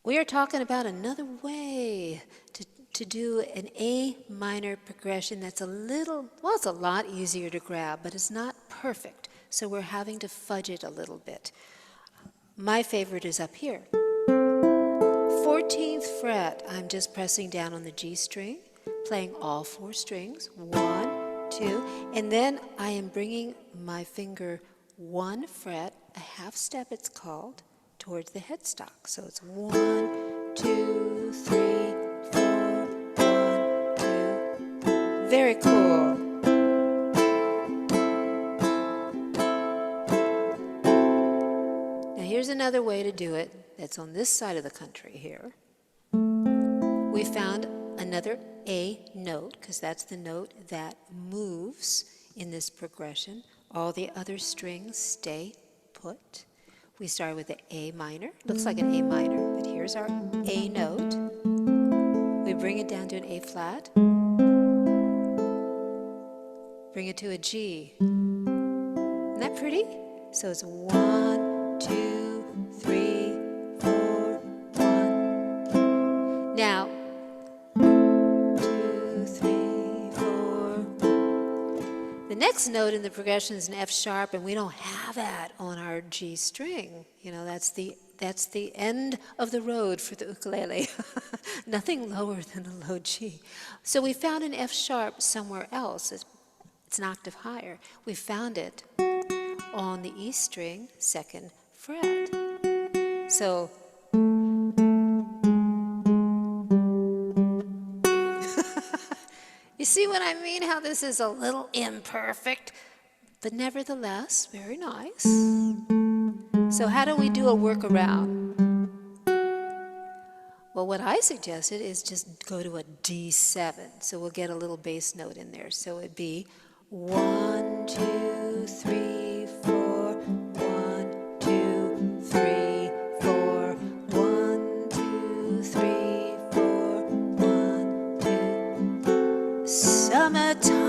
We are talking about another way to do an A minor progression that's a little, well, it's a lot easier to grab, but it's not perfect. So we're having to fudge it a little bit. My favorite is up here. 14th fret, I'm just pressing down on the G string, playing all 4 strings, 1, 2, and then I am bringing my finger 1 fret, a half step it's called, towards the headstock. So it's 1, 2, 3, 4, 1, 2. Very cool. Now here's another way to do it that's on this side of the country here. We found another A note, because that's the note that moves in this progression. All the other strings stay put. We start with the A minor. Looks like an A minor, but here's our A note. We bring it down to an A flat. Bring it to a G. Isn't that pretty? So it's 1, 2, 3, 4, 1. Now, 2, 3, 4. The next note in the progression is an F sharp, and we don't have that on our G string. You know, that's the end of the road for the ukulele. Nothing lower than a low G. So we found an F sharp somewhere else. It's an octave higher. We found it on the E string, 2nd fret. So you see what I mean? How this is a little imperfect, but nevertheless very nice. So how do we do a workaround? Well, what I suggested is just go to a D7. So we'll get a little bass note in there. So it'd be 1, 2, 3, 4, 1, 2, 3, 4, 1, 2, 3, 4, 1, 2. Summertime.